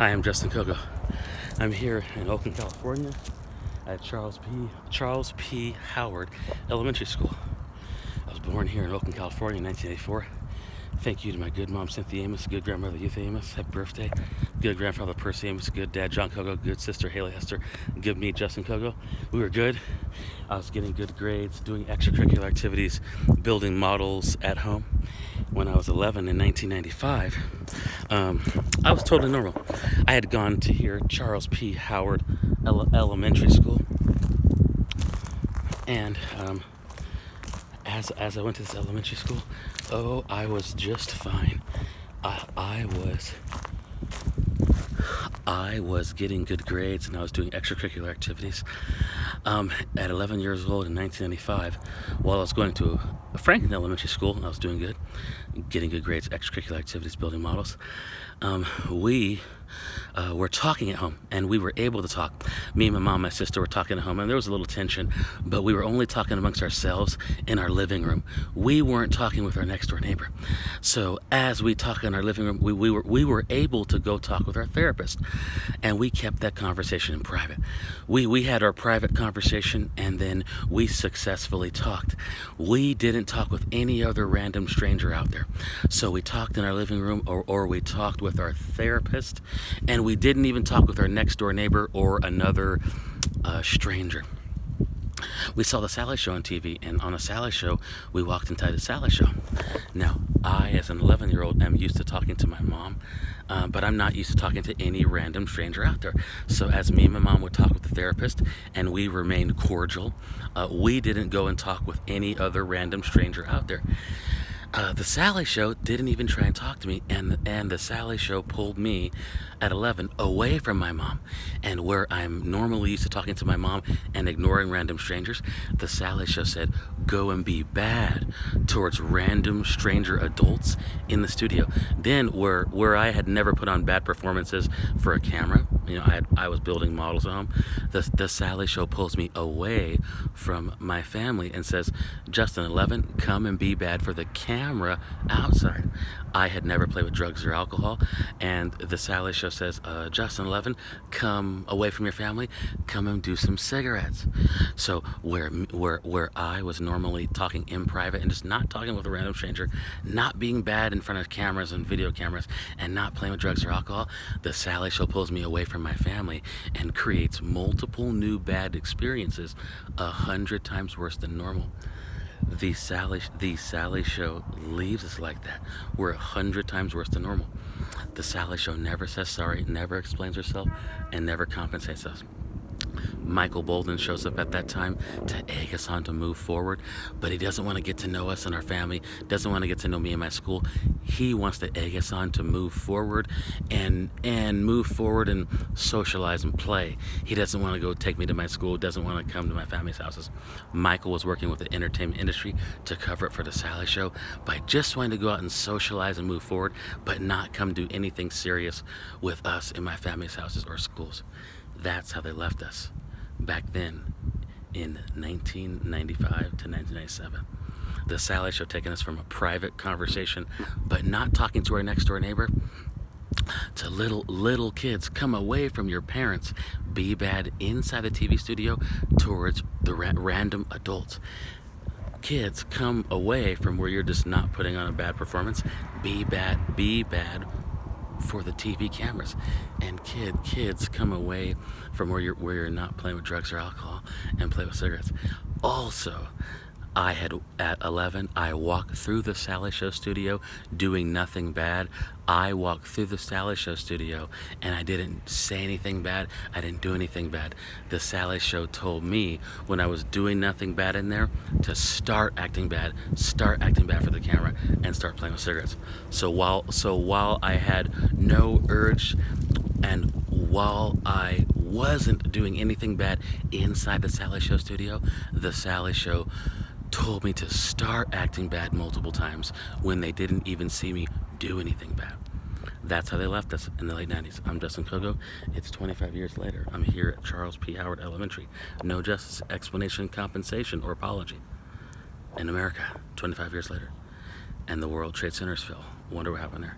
Hi, I'm Justin Kogo. I'm here in Oakland, California at Charles P. Howard Elementary School. I was born here in Oakland, California in 1984. Thank you to my good mom, Cynthia Amos, good grandmother, Youth Amos. Happy birthday. Good grandfather, Percy Amos. Good dad, John Kogo. Good sister, Haley Hester. Good me, Justin Kogo. We were good. I was getting good grades, doing extracurricular activities, building models at home. When I was 11 in 1995, I was totally normal. I had gone to here, Charles P. Howard Elementary School. And as I went to this elementary school, I was just fine. I was getting good grades and I was doing extracurricular activities. At 11 years old in 1995, while I was going to a Franklin Elementary School, I was doing good, getting good grades, extracurricular activities, building models. We were talking at home, and we were able to talk. Me and my mom, my sister were talking at home, and there was a little tension, but we were only talking amongst ourselves in our living room. We weren't talking with our next door neighbor. So as we talk in our living room, we were able to go talk with our therapist, and we kept that conversation in private. We had our private conversation, and then we successfully talked. We didn't talk with any other random stranger out there. So we talked in our living room, or we talked with our therapist, and we didn't even talk with our next door neighbor or another stranger. We saw the Sally Show on TV, and on a Sally Show, we walked inside the Sally Show. Now, I, as an 11-year-old, am used to talking to my mom, but I'm not used to talking to any random stranger out there. So as me and my mom would talk with the therapist, and we remained cordial, we didn't go and talk with any other random stranger out there. The Sally Show didn't even try and talk to me, and the Sally Show pulled me at 11 away from my mom. And where I'm normally used to talking to my mom and ignoring random strangers, the Sally Show said, go and be bad towards random stranger adults in the studio. Then where I had never put on bad performances for a camera, I was building models at home, the Sally Show pulls me away from my family and says, Justin, 11, come and be bad for the camera outside. I had never played with drugs or alcohol, and the Sally Show says, Justin, 11, come away from your family, come and do some cigarettes. So where I was normally talking in private and just not talking with a random stranger, not being bad in front of cameras and video cameras, and not playing with drugs or alcohol, the Sally Show pulls me away from my family and creates multiple new bad experiences 100 times worse than normal. The Sally Show leaves us like that. We're 100 times worse than normal. The Sally Show never says sorry, never explains herself, and never compensates us. Michael Bolden shows up at that time to egg us on to move forward, but he doesn't want to get to know us and our family, doesn't want to get to know me and my school. He wants to egg us on to move forward and move forward and socialize and play. He doesn't want to go take me to my school, doesn't want to come to my family's houses. Michael was working with the entertainment industry to cover it for the Sally Show by just wanting to go out and socialize and move forward, but not come do anything serious with us in my family's houses or schools. That's how they left us back then in 1995 to 1997. The Sally Show taking us from a private conversation, but not talking to our next door neighbor, to little kids, come away from your parents, be bad inside the TV studio towards the random adults. Kids, come away from where you're just not putting on a bad performance, be bad for the TV cameras. And kids, come away from where you're not playing with drugs or alcohol and play with cigarettes. Also, at 11, I walked through the Sally Show studio doing nothing bad. I walked through the Sally Show studio and I didn't say anything bad. I didn't do anything bad. The Sally Show told me when I was doing nothing bad in there to start acting bad for the camera, and start playing with cigarettes. So while I had no urge, and while I wasn't doing anything bad inside the Sally Show studio, the Sally Show told me to start acting bad multiple times when they didn't even see me do anything bad. That's how they left us in the late 90s. I'm Justin Kogo. It's 25 years later. I'm here at Charles P. Howard Elementary. No justice, explanation, compensation, or apology. In America, 25 years later. And the World Trade Centers fell. Wonder what happened there.